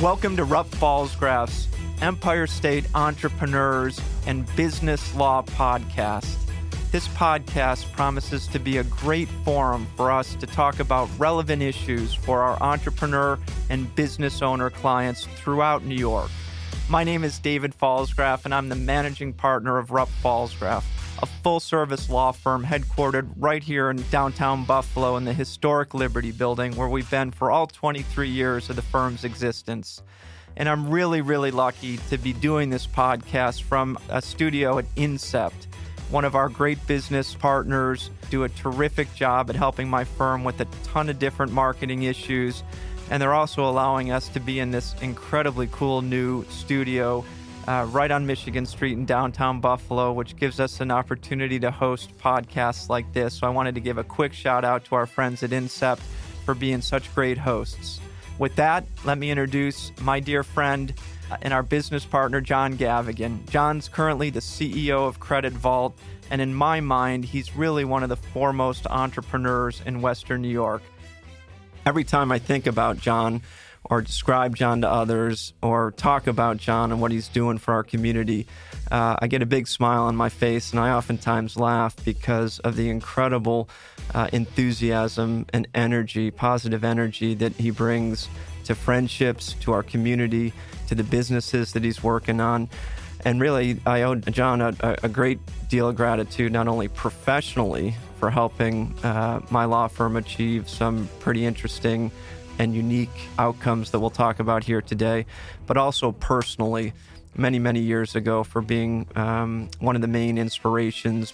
Welcome to Rupp Pfalzgraf's Empire State Entrepreneurs and Business Law Podcast. This podcast promises to be a great forum for us to talk about relevant issues for our entrepreneur and business owner clients throughout New York. My name is David Pfalzgraf, and I'm the managing partner of Rupp Pfalzgraf, a full-service law firm headquartered right here in downtown Buffalo in the historic Liberty Building, where we've been for all 23 years of the firm's existence. And I'm really lucky to be doing this podcast from a studio at Incept. One of our great business partners do a terrific job at helping my firm with a ton of different marketing issues. And they're also allowing us to be in this incredibly cool new studio right on Michigan Street in downtown Buffalo, which gives us an opportunity to host podcasts like this. So I wanted to give a quick shout out to our friends at Incept for being such great hosts. With that, let me introduce my dear friend and our business partner, John Gavigan. John's currently the CEO of CrediVault, and in my mind, he's really one of the foremost entrepreneurs in Western New York. Every time I think about John or describe John to others or talk about John and what he's doing for our community, I get a big smile on my face, and I oftentimes laugh because of the incredible enthusiasm and energy, positive energy that he brings to friendships, to our community, to the businesses that he's working on. And really, I owe John a great deal of gratitude, not only professionally for helping my law firm achieve some pretty interesting and unique outcomes that we'll talk about here today, but also personally, many years ago for being one of the main inspirations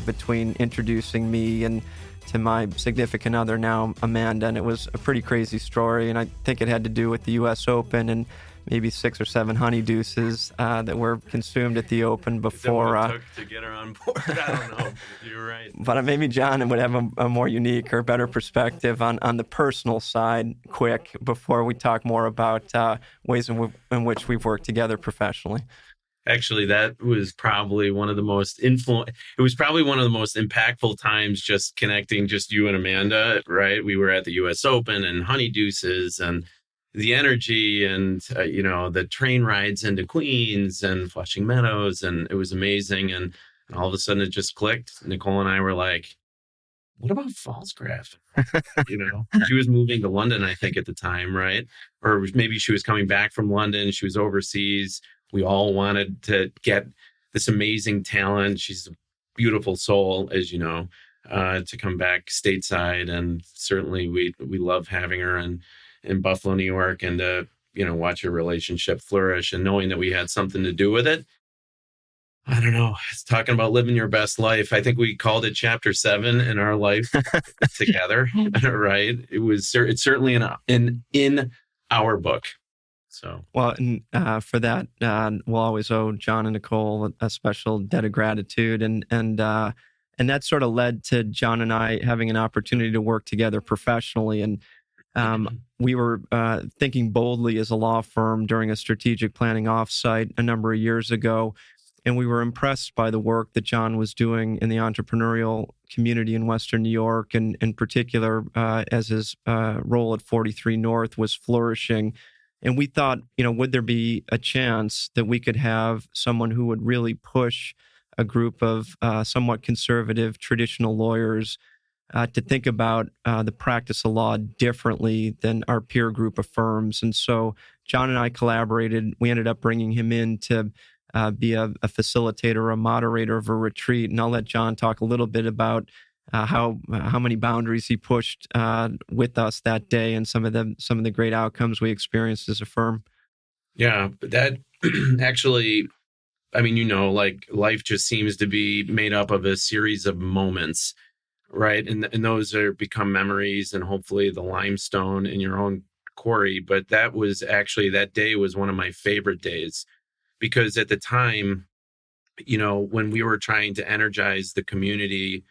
between introducing me and to my significant other now, Amanda. And it was a pretty crazy story, and I think it had to do with the U.S. Open and maybe 6 or 7 honeydeuces that were consumed at the Open before. Is that what it took to get her on board? I don't know. You're right. But maybe John would have a more unique or better perspective on the personal side, quick, before we talk more about ways in which we've worked together professionally. Actually, that was probably one of the most impactful times, just connecting just you and Amanda, right? We were at the U.S. Open and honeydeuces and the energy and, the train rides into Queens and Flushing Meadows. And it was amazing. And all of a sudden it just clicked. Nicole and I were like, what about Pfalzgraf? She was moving to London, I think, at the time, right? Or maybe she was coming back from London. She was overseas. We all wanted to get this amazing talent. She's a beautiful soul, as you know, to come back stateside. And certainly we love having her in Buffalo, New York, and watch her relationship flourish, and knowing that we had something to do with it. I don't know. It's talking about living your best life. I think we called it Chapter 7 in our life together, right? It's certainly in our book. So well, and for that, we'll always owe John and Nicole a special debt of gratitude, and that sort of led to John and I having an opportunity to work together professionally. And we were thinking boldly as a law firm during a strategic planning offsite a number of years ago, and we were impressed by the work that John was doing in the entrepreneurial community in Western New York, and in particular, as his role at 43 North was flourishing. And we thought, would there be a chance that we could have someone who would really push a group of somewhat conservative traditional lawyers to think about the practice of law differently than our peer group of firms. And so John and I collaborated. We ended up bringing him in to be a facilitator, a moderator of a retreat. And I'll let John talk a little bit about how many boundaries he pushed with us that day, and some of the great outcomes we experienced as a firm. Yeah, that actually, life just seems to be made up of a series of moments, right? And those become memories, and hopefully the limestone in your own quarry. But that day was one of my favorite days, because at the time, when we were trying to energize the community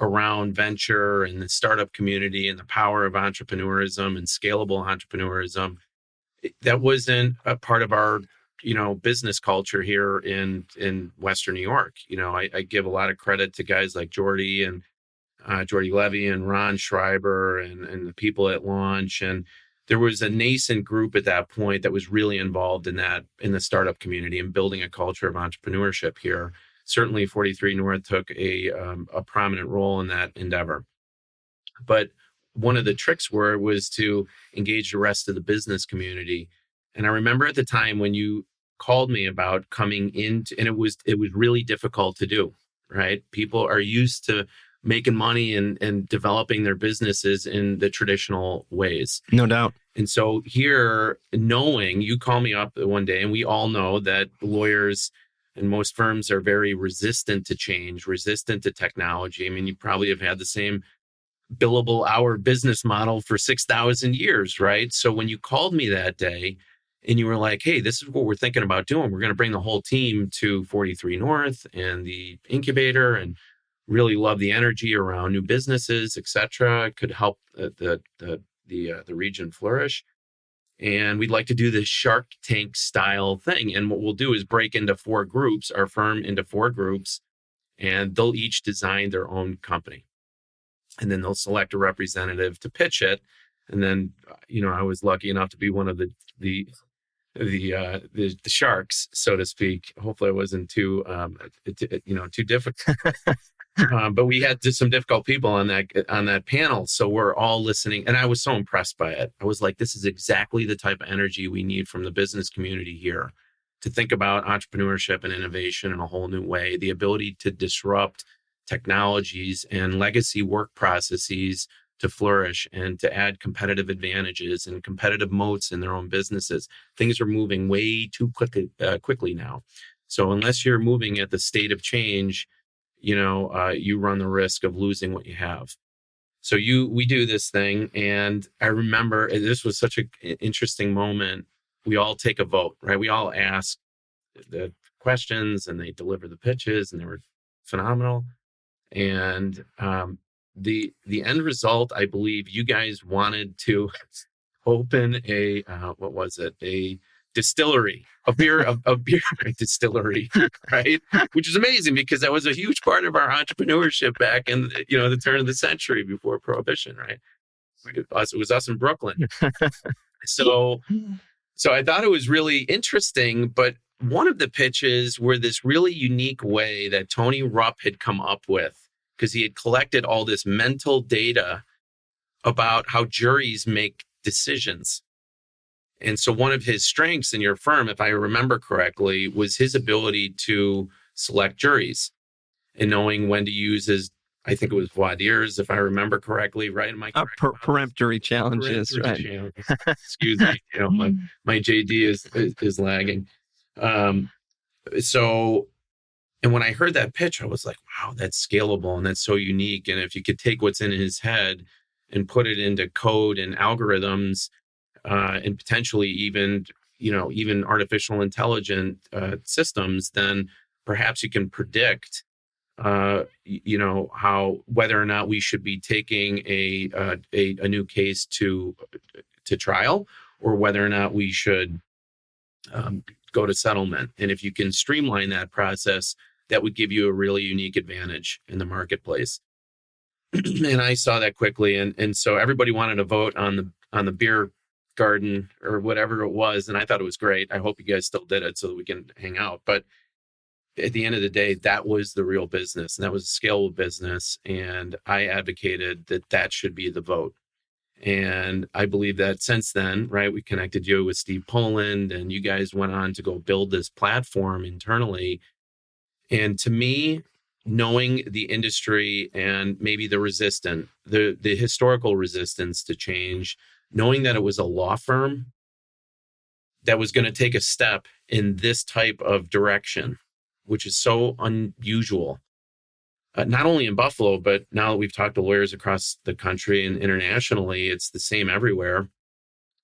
around venture and the startup community and the power of entrepreneurism and scalable entrepreneurism, that wasn't a part of our, business culture here in Western New York. I give a lot of credit to guys like Jordy Levy and Ron Schreiber and the people at Launch. And there was a nascent group at that point that was really involved in the startup community and building a culture of entrepreneurship here. Certainly 43 North took a prominent role in that endeavor. But one of the tricks was to engage the rest of the business community. And I remember at the time when you called me about coming into, and it was really difficult to do, right? People are used to making money and developing their businesses in the traditional ways. No doubt. And so here, knowing you call me up one day, and we all know that lawyers and most firms are very resistant to change, resistant to technology. I mean, you probably have had the same billable hour business model for 6,000 years, right? So when you called me that day and you were like, hey, this is what we're thinking about doing. We're going to bring the whole team to 43 North and the incubator and really love the energy around new businesses, et cetera. Could help the region flourish. And we'd like to do this Shark Tank style thing. And what we'll do is break into 4 groups, our firm into 4 groups, and they'll each design their own company. And then they'll select a representative to pitch it. And then, I was lucky enough to be one of the sharks, so to speak. Hopefully I wasn't too difficult. But we had some difficult people on that panel. So we're all listening. And I was so impressed by it. I was like, this is exactly the type of energy we need from the business community here to think about entrepreneurship and innovation in a whole new way. The ability to disrupt technologies and legacy work processes to flourish and to add competitive advantages and competitive moats in their own businesses. Things are moving way too quickly now. So unless you're moving at the state of change, you run the risk of losing what you have. So we do this thing. And I remember this was such an interesting moment. We all take a vote, right? We all ask the questions and they deliver the pitches and they were phenomenal. And the end result, I believe you guys wanted to open a distillery, a beer distillery, right? Which is amazing because that was a huge part of our entrepreneurship back in the turn of the century before Prohibition, right? It was us in Brooklyn. So I thought it was really interesting, but one of the pitches were this really unique way that Tony Rupp had come up with, because he had collected all this mental data about how juries make decisions. And so one of his strengths in your firm, if I remember correctly, was his ability to select juries and knowing when to use his, I think it was voir dires, if I remember correctly, right? Am I correct? Peremptory challenges, right? Challenges. Excuse me, my JD is lagging. And when I heard that pitch, I was like, wow, that's scalable and that's so unique. And if you could take what's in his head and put it into code and algorithms, and potentially even artificial intelligent systems, then perhaps you can predict, how whether or not we should be taking a new case to trial or whether or not we should go to settlement. And if you can streamline that process, that would give you a really unique advantage in the marketplace. And I saw that quickly, and so everybody wanted to vote on the beer garden or whatever it was, and I thought it was great. I hope you guys still did it so that we can hang out. But at the end of the day, that was the real business, and that was a scalable business. And I advocated that should be the vote. And I believe that since then, right, we connected you with Steve Poland, and you guys went on to go build this platform internally. And to me, knowing the industry and maybe the historical resistance to change, knowing that it was a law firm that was going to take a step in this type of direction, which is so unusual, not only in Buffalo, but now that we've talked to lawyers across the country and internationally, it's the same everywhere.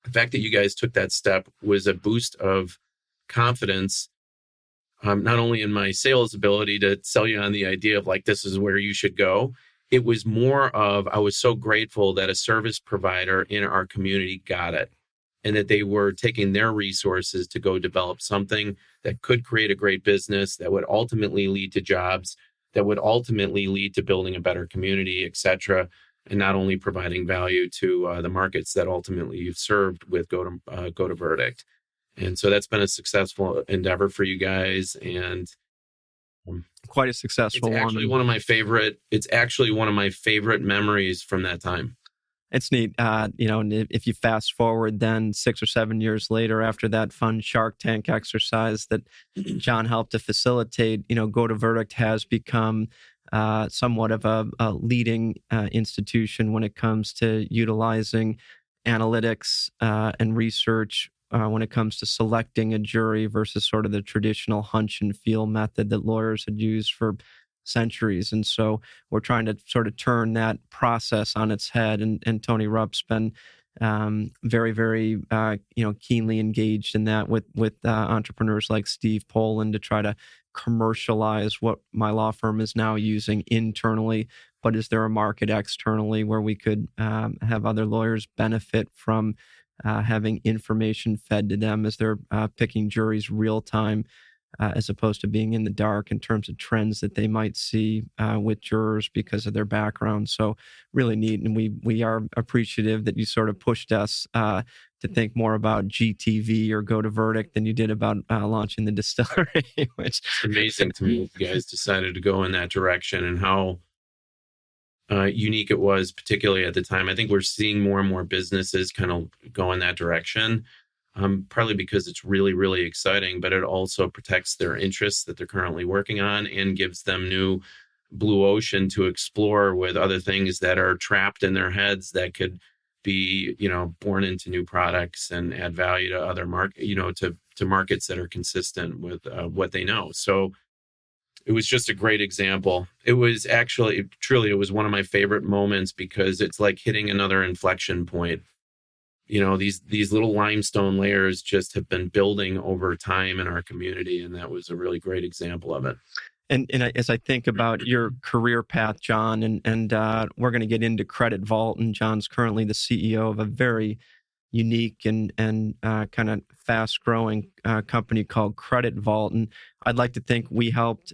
The fact that you guys took that step was a boost of confidence, not only in my sales ability to sell you on the idea of like, this is where you should go. It was more of, I was so grateful that a service provider in our community got it and that they were taking their resources to go develop something that could create a great business that would ultimately lead to jobs, that would ultimately lead to building a better community, et cetera. and not only providing value to the markets that ultimately you've served with go to verdict. And so that's been a successful endeavor for you guys, and Quite a successful one. It's actually one of my favorite memories from that time. It's neat. And if you fast forward then 6 or 7 years later, after that fun Shark Tank exercise that John helped to facilitate, Go to Verdict has become somewhat of a leading institution when it comes to utilizing analytics and research when it comes to selecting a jury versus sort of the traditional hunch and feel method that lawyers had used for centuries. And so we're trying to sort of turn that process on its head. And Tony Rupp's been very, very, keenly engaged in that with entrepreneurs like Steve Poland to try to commercialize what my law firm is now using internally. But is there a market externally where we could have other lawyers benefit from having information fed to them as they're picking juries real time, as opposed to being in the dark in terms of trends that they might see with jurors because of their background. So really neat. And we are appreciative that you sort of pushed us to think more about GTV or Go to Verdict than you did about launching the distillery. Which it's amazing to me you guys decided to go in that direction, and how unique it was, particularly at the time. I think we're seeing more and more businesses kind of go in that direction. Partly because it's really, really exciting, but it also protects their interests that they're currently working on and gives them new blue ocean to explore with other things that are trapped in their heads that could be, born into new products and add value to other to markets that are consistent with what they know. So it was just a great example. It was actually, truly, it was one of my favorite moments because it's like hitting another inflection point. These little limestone layers just have been building over time in our community, and that was a really great example of it. And as I think about your career path, John, and we're going to get into CrediVault, and John's currently the CEO of a very unique and kind of fast-growing company called CrediVault. And I'd like to think we helped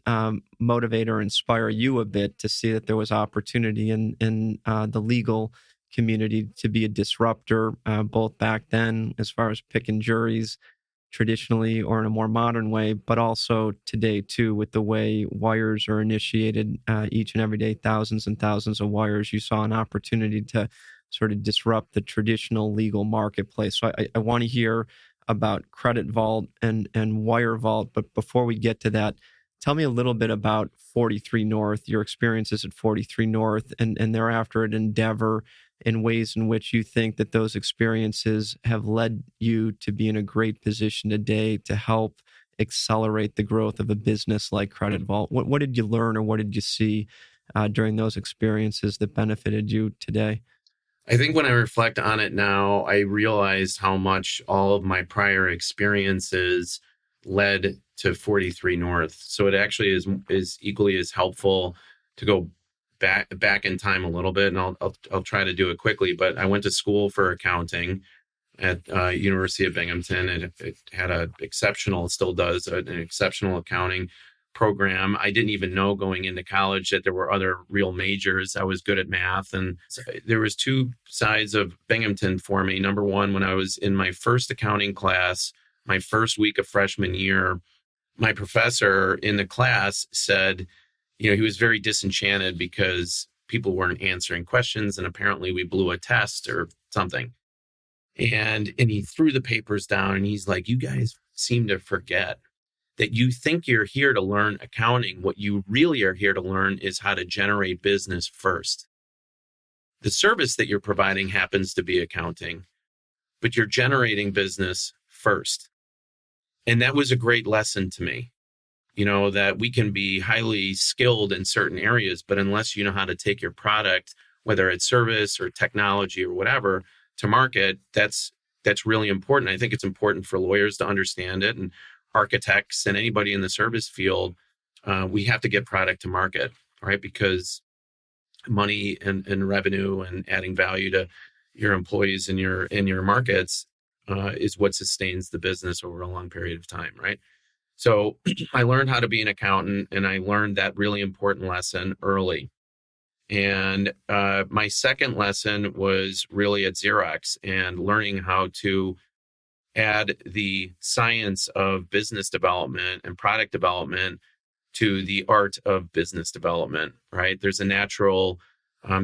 motivate or inspire you a bit to see that there was opportunity in the legal community to be a disruptor, both back then as far as picking juries traditionally or in a more modern way, but also today too with the way wires are initiated each and every day, thousands and thousands of wires. You saw an opportunity to sort of disrupt the traditional legal marketplace. So I want to hear about CrediVault and WireVault, but before we get to that, tell me a little bit about 43 North, your experiences at 43 North, and thereafter at Endeavor, in ways in which you think that those experiences have led you to be in a great position today to help accelerate the growth of a business like CrediVault. What did you learn or what did you see during those experiences that benefited you today? I think when I reflect on it now, I realized how much all of my prior experiences led to 43 North. So it actually is equally as helpful to go back in time a little bit, and I'll try to do it quickly. But I went to school for accounting at University of Binghamton, and it had still does an exceptional accounting program. I didn't even know going into college that there were other real majors. I was good at math, and there was two sides of Binghamton for me. Number one, when I was in my first accounting class, my first week of freshman year, my professor in the class said, he was very disenchanted because people weren't answering questions, and apparently we blew a test or something. And he threw the papers down, and he's like, "You guys seem to forget that you think you're here to learn accounting. What you really are here to learn is how to generate business first. The service that you're providing happens to be accounting, but you're generating business first." And that was a great lesson to me, that we can be highly skilled in certain areas, but unless you know how to take your product, whether it's service or technology or whatever, to market, that's really important. I think it's important for lawyers to understand it, and architects and anybody in the service field. We have to get product to market, right? Because money and revenue and adding value to your employees and your markets is what sustains the business over a long period of time, right? So I learned how to be an accountant, and I learned that really important lesson early. And my second lesson was really at Xerox and learning how to add the science of business development and product development to the art of business development, right? There's a natural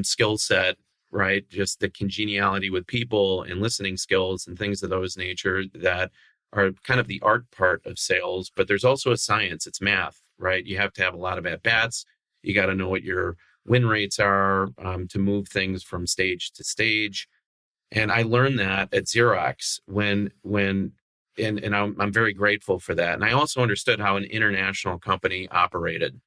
skill set, right? Just the congeniality with people and listening skills and things of those nature that are kind of the art part of sales. But there's also a science, it's math, right? You have to have a lot of at-bats. You got to know what your win rates are to move things from stage to stage. And I learned that at Xerox and I'm very grateful for that. And I also understood how an international company operated.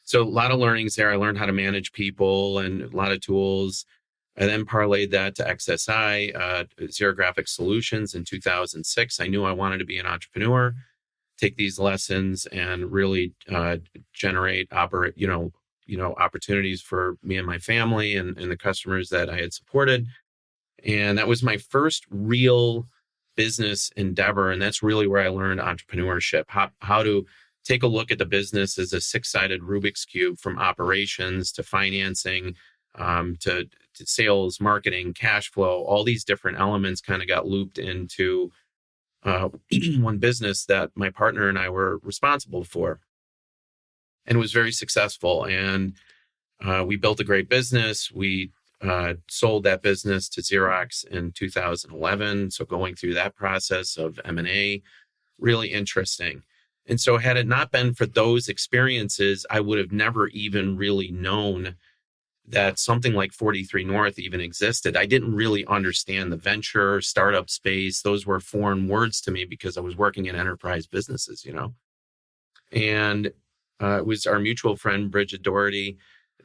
So a lot of learnings there. I learned how to manage people and a lot of tools. I then parlayed that to XSI, Zero Graphic Solutions in 2006. I knew I wanted to be an entrepreneur, take these lessons and really generate opportunities for me and my family and the customers that I had supported. And that was my first real business endeavor. And that's really where I learned entrepreneurship, how to take a look at the business as a six-sided Rubik's Cube, from operations to financing, to sales, marketing, cash flow. All these different elements kind of got looped into one business that my partner and I were responsible for. And it was very successful. And we built a great business. We sold that business to Xerox in 2011. So going through that process of M&A, really interesting. And so had it not been for those experiences, I would have never even really known that something like 43 North even existed. I didn't really understand the venture startup space. Those were foreign words to me because I was working in enterprise businesses, And it was our mutual friend, Bridget Doherty,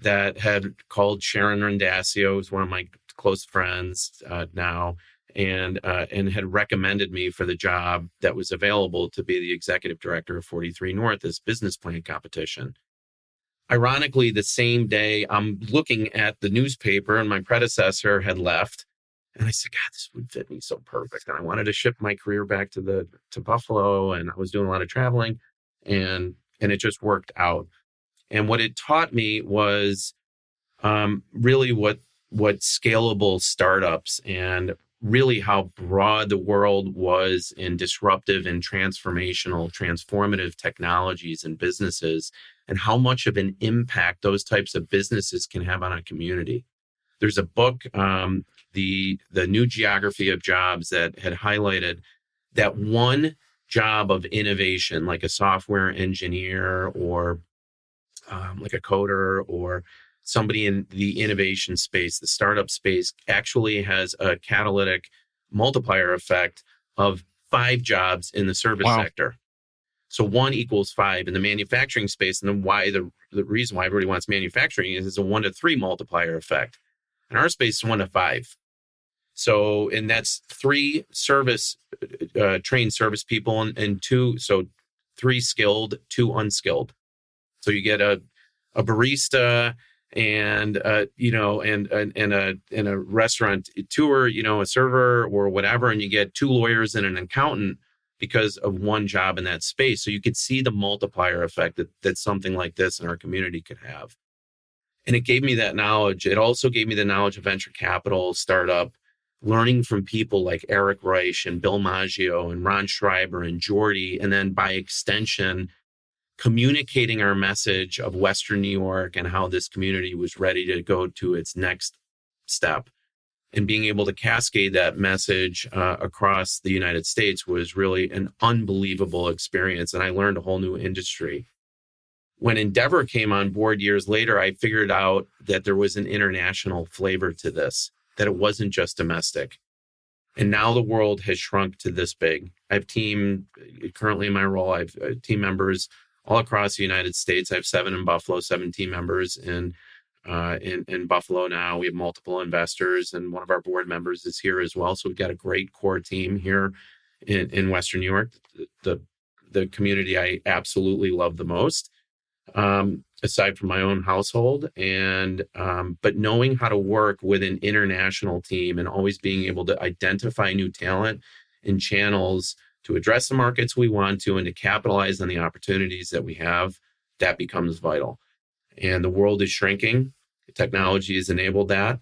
that had called Sharon Randasio, who's one of my close friends now, and had recommended me for the job that was available to be the executive director of 43 North, this business plan competition. Ironically, the same day I'm looking at the newspaper and my predecessor had left, and I said, God, this would fit me so perfect. And I wanted to shift my career back to Buffalo, and I was doing a lot of traveling, and it just worked out. And what it taught me was really what scalable startups and really how broad the world was in disruptive and transformative technologies and businesses, and how much of an impact those types of businesses can have on a community. There's a book, the New Geography of Jobs, that had highlighted that one job of innovation, like a software engineer or like a coder or somebody in the innovation space, the startup space, actually has a catalytic multiplier effect of 5 jobs in the service sector. So 1 equals 5 in the manufacturing space. And then why the reason why everybody wants manufacturing is a 1 to 3 multiplier effect. In our space, is 1 to 5. So, and that's 3 trained service people and 2, so 3 skilled, 2 unskilled. So you get a barista and a restaurant tour, a server or whatever, and you get 2 lawyers and an accountant because of 1 job in that space. So you could see the multiplier effect that something like this in our community could have. And it gave me that knowledge. It also gave me the knowledge of venture capital, startup, learning from people like Eric Reich and Bill Maggio and Ron Schreiber and Jordy, and then by extension, communicating our message of Western New York and how this community was ready to go to its next step. And being able to cascade that message across the United States was really an unbelievable experience. And I learned a whole new industry. When Endeavor came on board years later, I figured out that there was an international flavor to this, that it wasn't just domestic. And now the world has shrunk to this big. I have currently in my role, I have team members all across the United States. I have 7 in Buffalo, 7 team members in Buffalo now. We have multiple investors, and one of our board members is here as well. So we've got a great core team here in Western New York, the community I absolutely love the most, aside from my own household. And but knowing how to work with an international team and always being able to identify new talent and channels to address the markets we want to and to capitalize on the opportunities that we have, that becomes vital. and the world is shrinking. Technology has enabled that.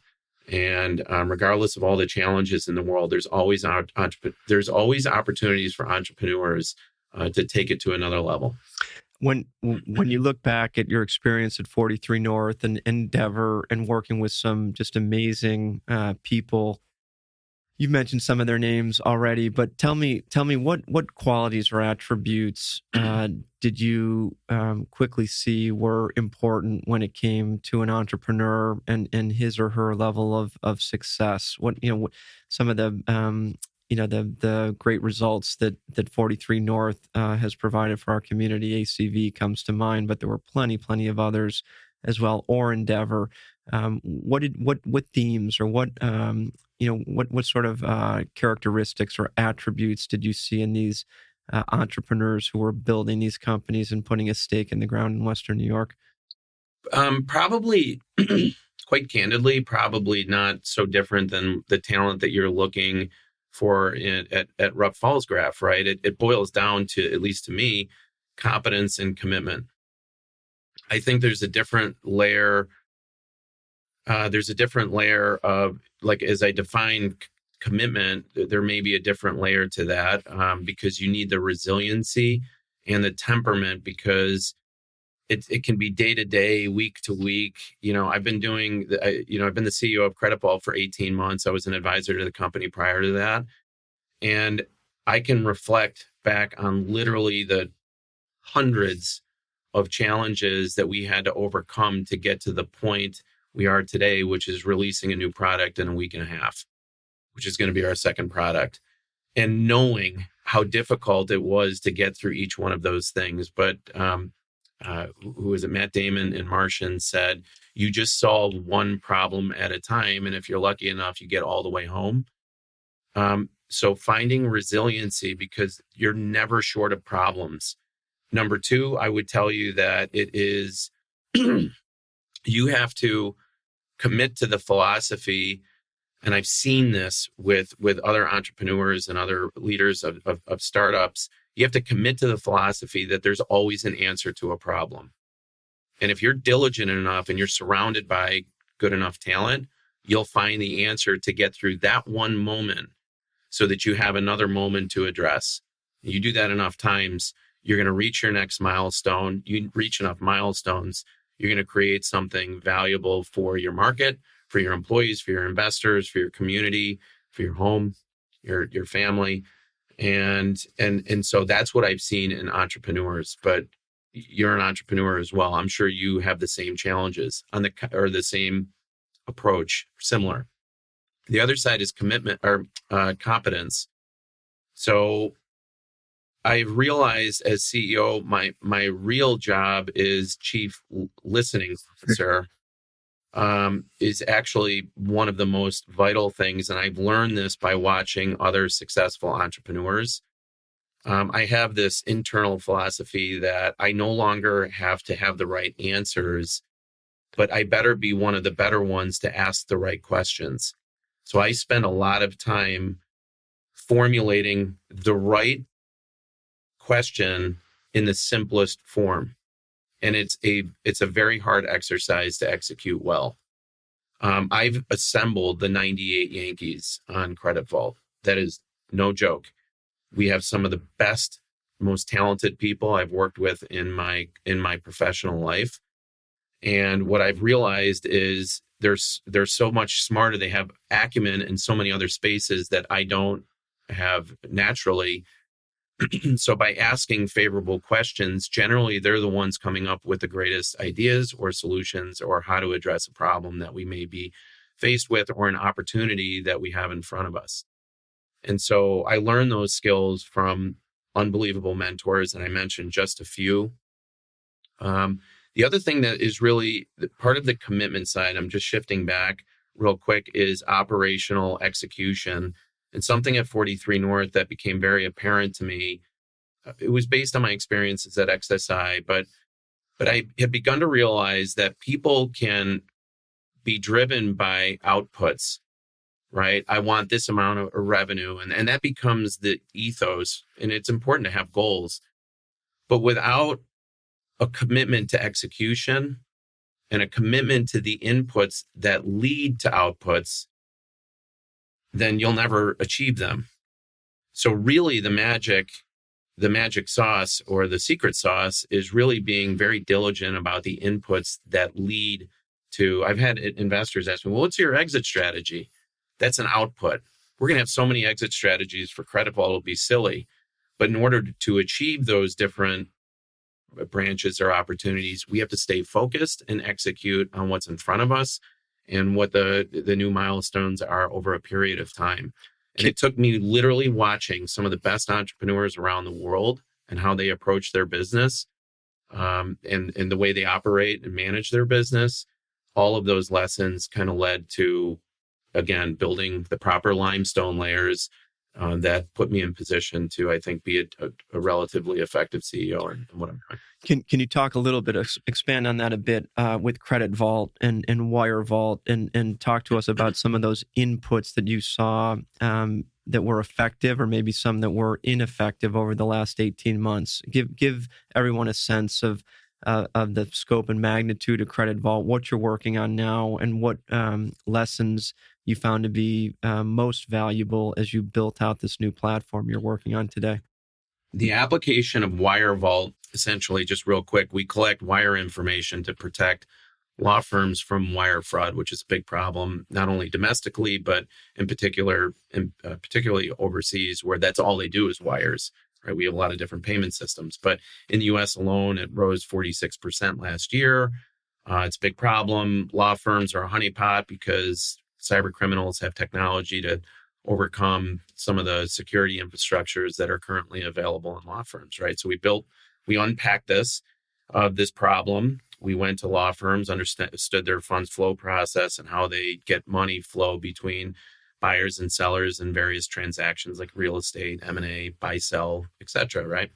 And regardless of all the challenges in the world, there's always opportunities for entrepreneurs to take it to another level. When you look back at your experience at 43 North and Endeavor and working with some just amazing people, you've mentioned some of their names already, but tell me what qualities or attributes did you quickly see were important when it came to an entrepreneur and his or her level of success? What some of the the great results that 43 North has provided for our community. ACV comes to mind, but there were plenty of others as well, or Endeavor. What themes or what sort of characteristics or attributes did you see in these entrepreneurs who were building these companies and putting a stake in the ground in Western New York? Probably, quite candidly, probably not so different than the talent that you're looking for at Rupp Pfalzgraf, right? It boils down to, at least to me, competence and commitment. I think there's a different layer. There's a different layer of, like, as I define commitment, there may be a different layer to that because you need the resiliency and the temperament, because it can be day to day, week to week. I've been doing, I've been the CEO of CrediVault for 18 months. I was an advisor to the company prior to that. And I can reflect back on literally the hundreds of challenges that we had to overcome to get to the point we are today, which is releasing a new product in a week and a half, which is going to be our second product. And knowing how difficult it was to get through each one of those things. But who was it? Matt Damon in Martian said, you just solve one problem at a time. And if you're lucky enough, you get all the way home. So finding resiliency, because you're never short of problems. Number two, I would tell you that it is, you have to commit to the philosophy. And I've seen this with other entrepreneurs and other leaders of startups. You have to commit to the philosophy that there's always an answer to a problem. And if you're diligent enough and you're surrounded by good enough talent, you'll find the answer to get through that one moment so that you have another moment to address. You do that enough times, you're going to reach your next milestone. You reach enough milestones, you're going to create something valuable for your market, for your employees, for your investors, for your community, for your home, your family. And so that's what I've seen in entrepreneurs. But you're an entrepreneur as well. I'm sure you have the same challenges or the same approach, similar. The other side is commitment or competence. So I realized as CEO, my real job is chief listening officer. Is actually one of the most vital things. And I've learned this by watching other successful entrepreneurs. I have this internal philosophy that I no longer have to have the right answers, but I better be one of the better ones to ask the right questions. So I spend a lot of time formulating the right question in the simplest form. And it's a very hard exercise to execute well. I've assembled the 98 Yankees on CrediVault. That is no joke. We have some of the best, most talented people I've worked with in my professional life. And what I've realized is they're so much smarter. They have acumen in so many other spaces that I don't have naturally. So by asking favorable questions, generally they're the ones coming up with the greatest ideas or solutions or how to address a problem that we may be faced with or an opportunity that we have in front of us. And so I learned those skills from unbelievable mentors, and I mentioned just a few. The other thing that is really part of the commitment side, I'm just shifting back real quick, is operational execution. And something at 43 North that became very apparent to me, it was based on my experiences at XSI, but I had begun to realize that people can be driven by outputs, right? I want this amount of revenue, and that becomes the ethos, and it's important to have goals. But without a commitment to execution, and a commitment to the inputs that lead to outputs, then you'll never achieve them. So really the magic sauce or the secret sauce is really being very diligent about the inputs that lead to, I've had investors ask me, well, what's your exit strategy? That's an output. We're going to have so many exit strategies for CrediVault, it'll be silly. But in order to achieve those different branches or opportunities, we have to stay focused and execute on what's in front of us and what the new milestones are over a period of time. And it took me literally watching some of the best entrepreneurs around the world and how they approach their business, and the way they operate and manage their business. All of those lessons kind of led to, again, building the proper limestone layers that put me in position to, I think, be a relatively effective CEO in what I'm doing. Can you talk a little bit, expand on that a bit with CrediVault and WireVault, and talk to us about some of those inputs that you saw that were effective, or maybe some that were ineffective over the last 18 months? Give everyone a sense of the scope and magnitude of CrediVault, what you're working on now, and what lessons you found to be most valuable as you built out this new platform you're working on today. The application of WireVault, essentially, just real quick, we collect wire information to protect law firms from wire fraud, which is a big problem, not only domestically, but particularly overseas, where that's all they do is wires. Right? We have a lot of different payment systems, but in the U.S. alone, it rose 46% last year. It's a big problem. Law firms are a honeypot because cyber criminals have technology to overcome some of the security infrastructures that are currently available in law firms, right? So we unpacked this problem. We went to law firms, understood their funds flow process and how they get money flow between buyers and sellers in various transactions like real estate, M&A, buy, sell, et cetera, right?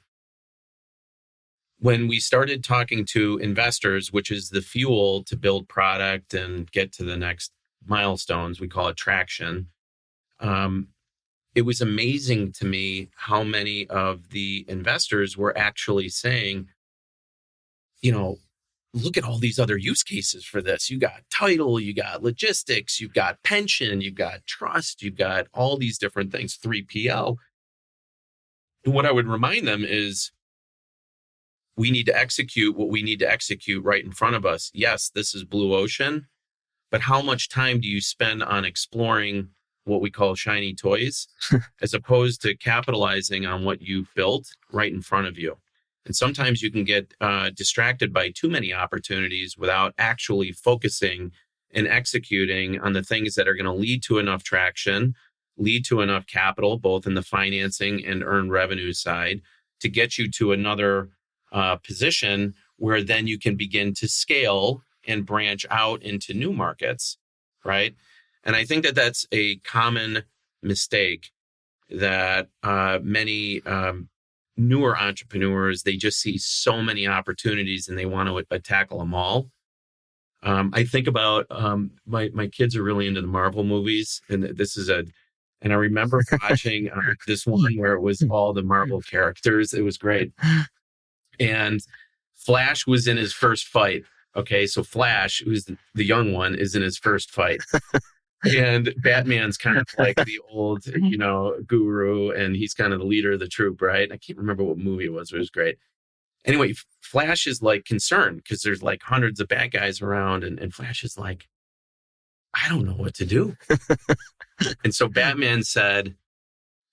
When we started talking to investors, which is the fuel to build product and get to the next milestones, we call it traction. It was amazing to me how many of the investors were actually saying, look at all these other use cases for this. You got title, you got logistics, you've got pension, you've got trust, you've got all these different things, 3PL. And what I would remind them is, we need to execute what we need to execute right in front of us. Yes, this is blue ocean, but how much time do you spend on exploring what we call shiny toys as opposed to capitalizing on what you've built right in front of you? And sometimes you can get distracted by too many opportunities without actually focusing and executing on the things that are going to lead to enough traction, lead to enough capital, both in the financing and earned revenue side, to get you to another position where then you can begin to scale and branch out into new markets, right? And I think that that's a common mistake that many newer entrepreneurs, they just see so many opportunities and they want to tackle them all. I think about my kids are really into the Marvel movies, and and I remember watching this one where it was all the Marvel characters. It was great. And Flash was in his first fight. Okay, so Flash, who's the young one, is in his first fight. And Batman's kind of like the old, guru, and he's kind of the leader of the troop, right? I can't remember what movie it was, but it was great. Anyway, Flash is like concerned because there's like hundreds of bad guys around, and Flash is like, I don't know what to do. And so Batman said,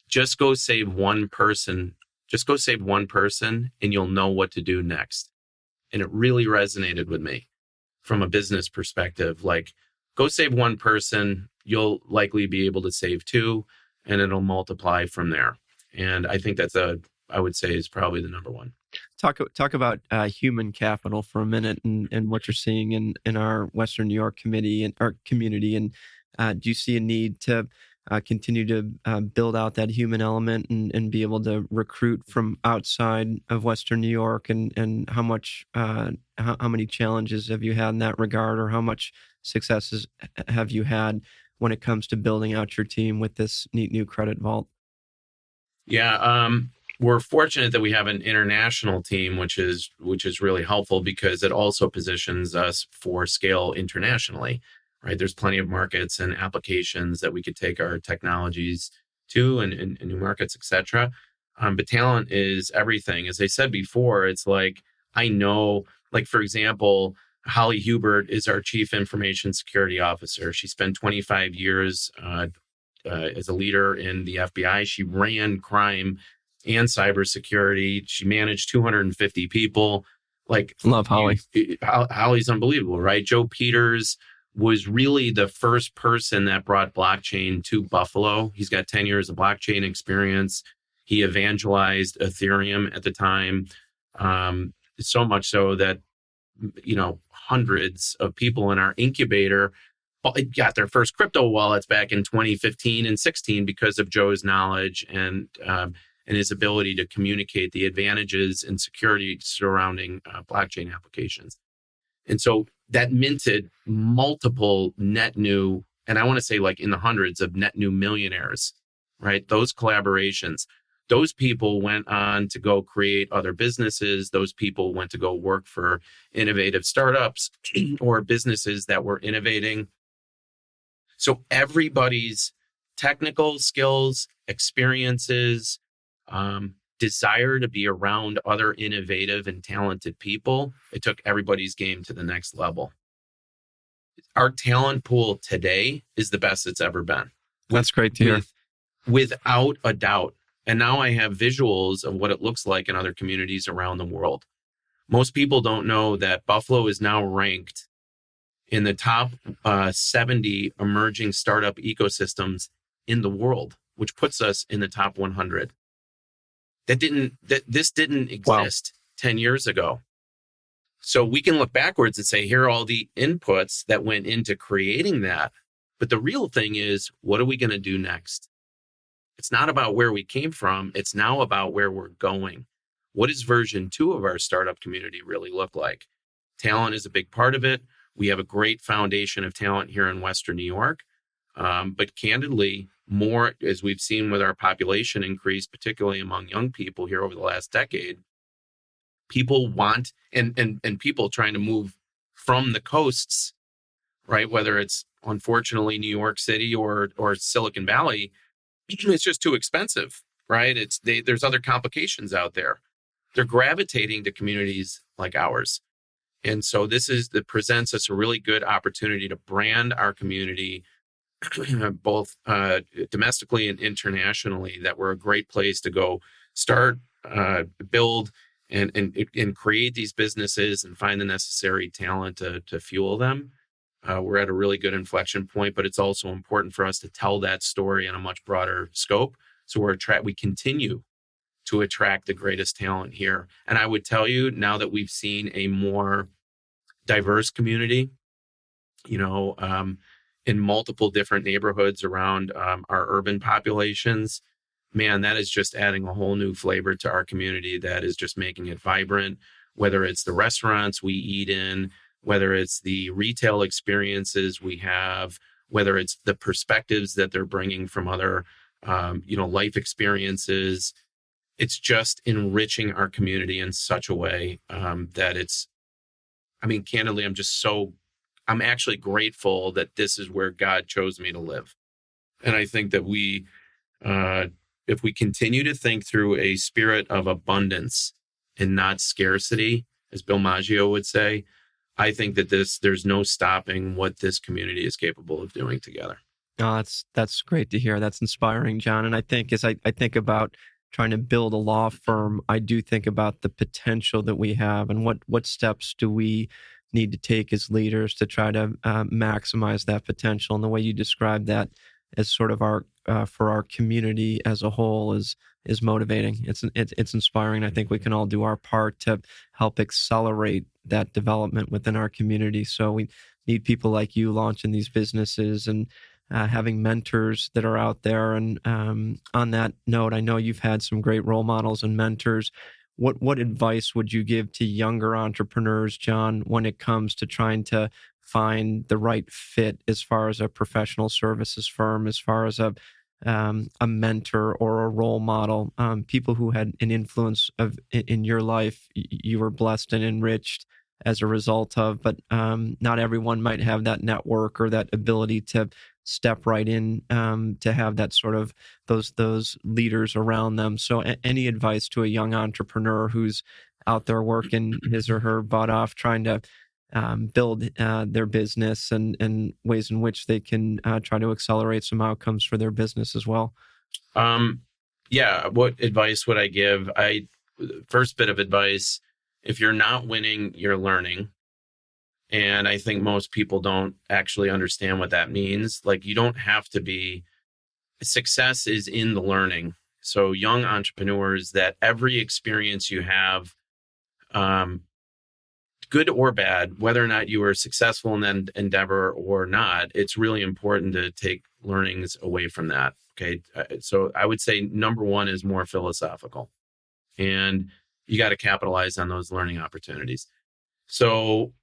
just go save one person. Just go save one person and you'll know what to do next. And it really resonated with me from a business perspective. Like, go save one person, you'll likely be able to save two, and it'll multiply from there. And I think I would say is probably the number one. Talk about human capital for a minute and what you're seeing in our Western New York community. And do you see a need to continue to build out that human element and be able to recruit from outside of Western New York? And how many challenges have you had in that regard, or how much successes have you had when it comes to building out your team with this neat new CrediVault? Yeah, we're fortunate that we have an international team, which is really helpful because it also positions us for scale internationally, right? There's plenty of markets and applications that we could take our technologies to and new markets, et cetera. But talent is everything. As I said before, it's like, I know, like, for example, Holly Hubert is our Chief Information Security Officer. She spent 25 years as a leader in the FBI. She ran crime and cybersecurity. She managed 250 people. Like, love Holly. Holly's unbelievable, right? Joe Peters was really the first person that brought blockchain to Buffalo. He's got 10 years of blockchain experience. He evangelized Ethereum at the time, so much so that, hundreds of people in our incubator got their first crypto wallets back in 2015 and 16 because of Joe's knowledge and his ability to communicate the advantages and security surrounding blockchain applications. And so that minted multiple net new, and I want to say like in the hundreds of net new millionaires, right? Those collaborations. Those people went on to go create other businesses. Those people went to go work for innovative startups or businesses that were innovating. So everybody's technical skills, experiences, desire to be around other innovative and talented people, it took everybody's game to the next level. Our talent pool today is the best it's ever been. That's great to hear. Without a doubt. And now I have visuals of what it looks like in other communities around the world. Most people don't know that Buffalo is now ranked in the top 70 emerging startup ecosystems in the world, which puts us in the top 100. This didn't exist 10 years ago. So we can look backwards and say, here are all the inputs that went into creating that. But the real thing is, what are we going to do next? It's not about where we came from. It's now about where we're going. What does version 2 of our startup community really look like? Talent is a big part of it. We have a great foundation of talent here in Western New York. But candidly, more, as we've seen with our population increase, particularly among young people here over the last decade, people want, and people trying to move from the coasts, right? Whether it's unfortunately New York City or Silicon Valley, it's just too expensive, right? There's other complications out there. They're gravitating to communities like ours. And so that presents us a really good opportunity to brand our community, both domestically and internationally, that we're a great place to go start, build, and create these businesses and find the necessary talent to fuel them. We're at a really good inflection point, but it's also important for us to tell that story in a much broader scope. So we continue to attract the greatest talent here. And I would tell you, now that we've seen a more diverse community, in multiple different neighborhoods around our urban populations, man, that is just adding a whole new flavor to our community that is just making it vibrant, whether it's the restaurants we eat in, whether it's the retail experiences we have, whether it's the perspectives that they're bringing from other, life experiences. It's just enriching our community in such a way that candidly, I'm actually grateful that this is where God chose me to live. And I think that if we continue to think through a spirit of abundance and not scarcity, as Bill Maggio would say, I think that there's no stopping what this community is capable of doing together. Oh, that's great to hear. That's inspiring, John. And I think as I think about trying to build a law firm, I do think about the potential that we have and what steps do we need to take as leaders to try to maximize that potential. And the way you describe that as sort of our for our community as a whole is motivating. It's inspiring. I think we can all do our part to help accelerate that development within our community. So we need people like you launching these businesses and having mentors that are out there. And on that note, I know you've had some great role models and mentors. What advice would you give to younger entrepreneurs, John, when it comes to trying to find the right fit as far as a professional services firm, as far as a a mentor or a role model, people who had an influence in your life, you were blessed and enriched as a result of, but not everyone might have that network or that ability to step right in, to have that sort of those leaders around them. So any advice to a young entrepreneur who's out there working his or her butt off, trying to build their business and ways in which they can try to accelerate some outcomes for their business as well? Yeah. What advice would I give? First bit of advice, if you're not winning, you're learning. And I think most people don't actually understand what that means. Like, you don't have to be, success is in the learning. So young entrepreneurs, that every experience you have, good or bad, whether or not you were successful in that endeavor or not, it's really important to take learnings away from that. Okay. So I would say number one is more philosophical, and you got to capitalize on those learning opportunities. So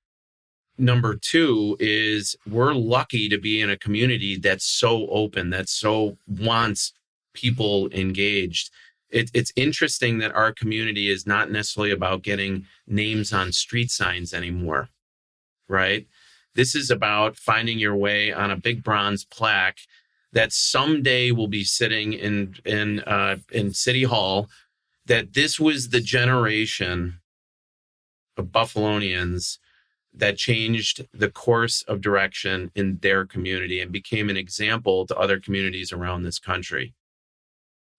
number two is, we're lucky to be in a community that's so open, that so wants people engaged. It's interesting that our community is not necessarily about getting names on street signs anymore, right? This is about finding your way on a big bronze plaque that someday will be sitting in City Hall, that this was the generation of Buffalonians that changed the course of direction in their community and became an example to other communities around this country.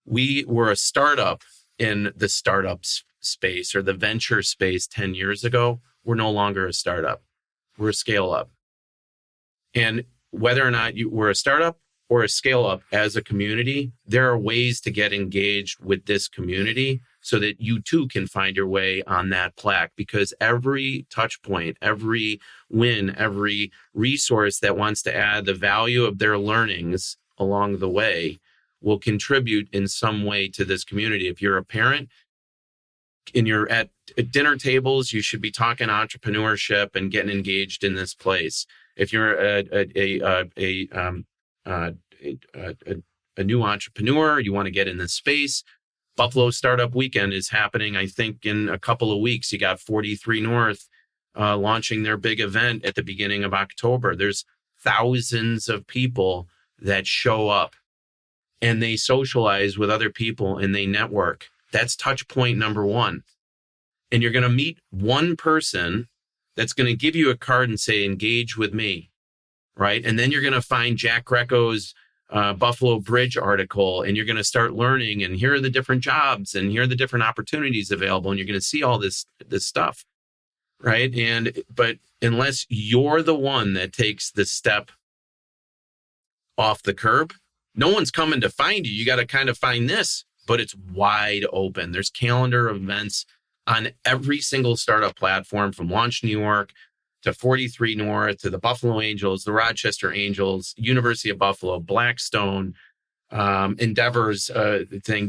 We were a startup in the startup space or the venture space 10 years ago. We're no longer a startup. We're a scale up. And whether or not we're a startup or a scale up as a community, there are ways to get engaged with this community so that you too can find your way on that plaque, because every touch point, every win, every resource that wants to add the value of their learnings along the way will contribute in some way to this community. If you're a parent and you're at dinner tables, you should be talking entrepreneurship and getting engaged in this place. If you're a new entrepreneur, you want to get in this space, Buffalo Startup Weekend is happening, I think, in a couple of weeks. You got 43 North launching their big event at the beginning of October. There's thousands of people that show up, and they socialize with other people and they network. That's touch point number one. And you're going to meet one person that's going to give you a card and say, engage with me, right? And then you're going to find Jack Greco's Buffalo Bridge article, and you're going to start learning, and here are the different jobs, and here are the different opportunities available, and you're going to see all this stuff, right? But unless you're the one that takes the step off the curb, no one's coming to find you. You got to kind of find this, but it's wide open. There's calendar events on every single startup platform, from Launch New York to 43 North to the Buffalo Angels, the Rochester Angels, University of Buffalo, Blackstone, Endeavor's thing.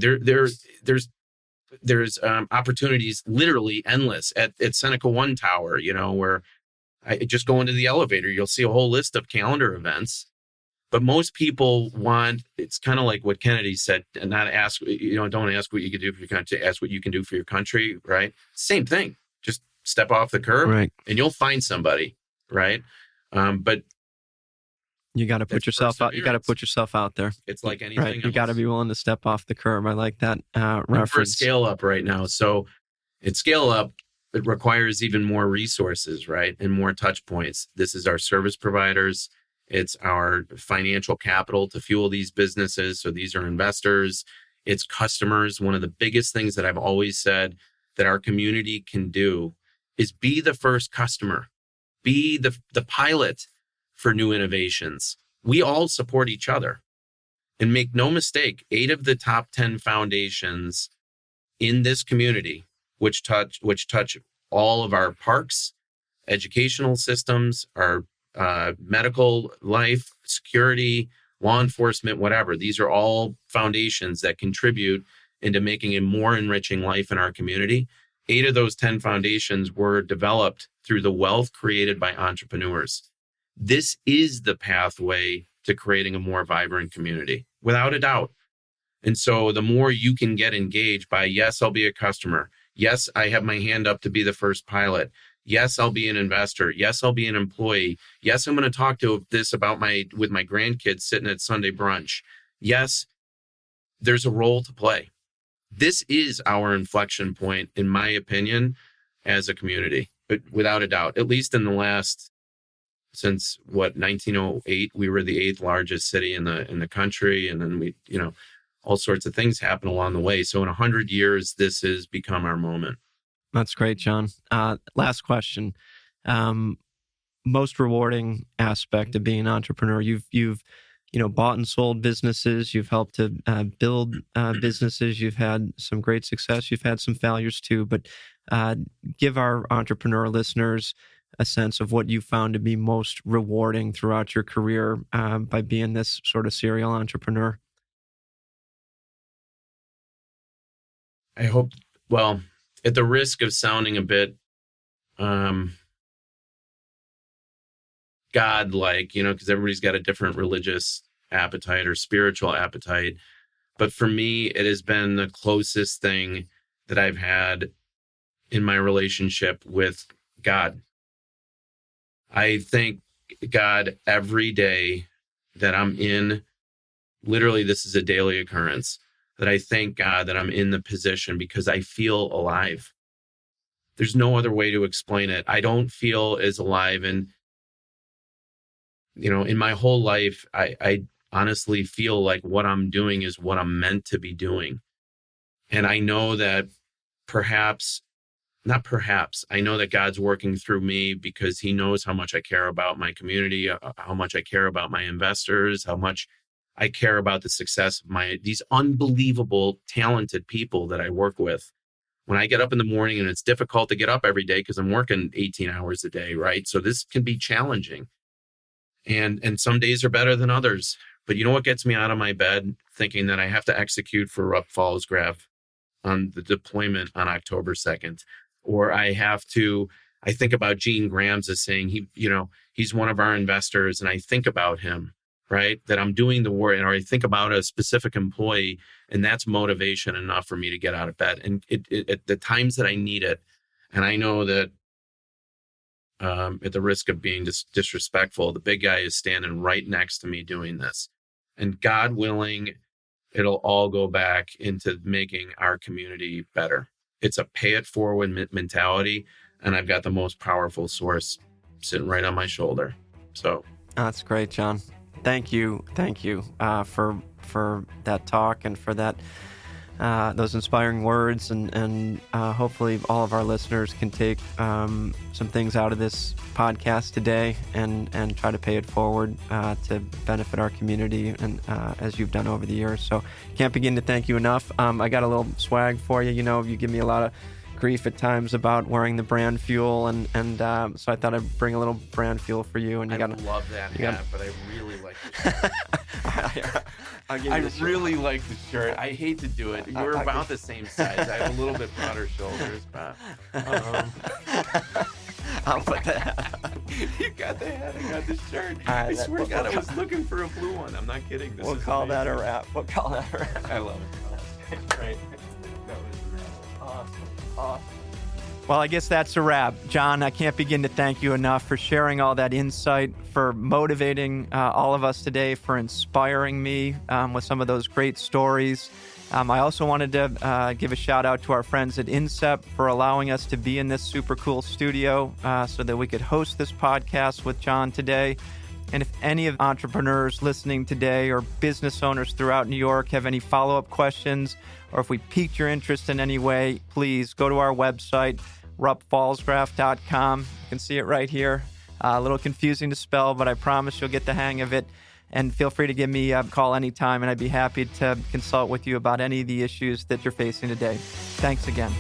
There's opportunities literally endless at Seneca One Tower, where I just go into the elevator, you'll see a whole list of calendar events. But most people it's kind of like what Kennedy said, and not ask, don't ask what you can do for your country, ask what you can do for your country, right? Same thing. Just step off the curb, right, and you'll find somebody, right? But you got to put yourself out. You got to put yourself out there. It's like anything else. You got to be willing to step off the curb. I like that reference. We're scale up right now. So it's scale up. It requires even more resources, right? And more touch points. This is our service providers. It's our financial capital to fuel these businesses. So these are investors. It's customers. One of the biggest things that I've always said that our community can do is be the first customer, be the pilot for new innovations. We all support each other. And make no mistake, 8 of the top 10 foundations in this community, which touch all of our parks, educational systems, our medical, life, security, law enforcement, whatever. These are all foundations that contribute into making a more enriching life in our community. 8 of those 10 foundations were developed through the wealth created by entrepreneurs. This is the pathway to creating a more vibrant community. without a doubt. And so the more you can get engaged by, yes, I'll be a customer. Yes, I have my hand up to be the first pilot. Yes, I'll be an investor. Yes, I'll be an employee. Yes, I'm going to talk to this about with my grandkids sitting at Sunday brunch. Yes, there's a role to play. This is our inflection point, in my opinion, as a community, but without a doubt, at least in the last, since 1908, we were the 8th largest city in the country. And then all sorts of things happen along the way. So in 100 years, this has become our moment. That's great, John. Last question. Most rewarding aspect of being an entrepreneur. You've bought and sold businesses. You've helped to build businesses. You've had some great success. You've had some failures too. But give our entrepreneur listeners a sense of what you found to be most rewarding throughout your career by being this sort of serial entrepreneur. I hope, well, at the risk of sounding a bit God-like, because everybody's got a different religious appetite or spiritual appetite. But for me, it has been the closest thing that I've had in my relationship with God. I thank God every day that I'm in, literally, this is a daily occurrence, that I thank God that I'm in the position because I feel alive. There's no other way to explain it. I don't feel as alive. And, in my whole life, I honestly feel like what I'm doing is what I'm meant to be doing. And I know that I know that God's working through me because he knows how much I care about my community, how much I care about my investors, how much I care about the success of these unbelievable, talented people that I work with. When I get up in the morning, and it's difficult to get up every day because I'm working 18 hours a day, right? So this can be challenging. And some days are better than others. But you know what gets me out of my bed? Thinking that I have to execute for Rupp Pfalzgraf on the deployment on October 2nd. Or I think about Gene Grams as saying, he's one of our investors, and I think about him, right? That I'm doing the work, or I think about a specific employee, and that's motivation enough for me to get out of bed. And at the times that I need it, and I know that at the risk of being disrespectful, the big guy is standing right next to me doing this. And God willing, it'll all go back into making our community better. It's a pay it forward mentality, and I've got the most powerful source sitting right on my shoulder. So that's great, John. Thank you for that talk and for that those inspiring words, and hopefully all of our listeners can take some things out of this podcast today and try to pay it forward to benefit our community, and as you've done over the years. So can't begin to thank you enough. I got a little swag for you. You give me a lot of grief at times about wearing the brand fuel, and so I thought I'd bring a little brand fuel for you. And I love that hat, but I really like the shirt. I really like the shirt. I hate to do it. We're about the same size. I have a little bit broader shoulders, but I'll put the hat on. You got the hat, I got the shirt. I swear to God, I was looking for a blue one. I'm not kidding. We'll call that a wrap. I love it. Great. That was awesome. Well, I guess that's a wrap. John, I can't begin to thank you enough for sharing all that insight, for motivating all of us today, for inspiring me with some of those great stories. I also wanted to give a shout out to our friends at INSEP for allowing us to be in this super cool studio so that we could host this podcast with John today. And if any of entrepreneurs listening today or business owners throughout New York have any follow-up questions, or if we piqued your interest in any way, please go to our website, ruppfalzgraf.com. You can see it right here. A little confusing to spell, but I promise you'll get the hang of it. And feel free to give me a call anytime, and I'd be happy to consult with you about any of the issues that you're facing today. Thanks again.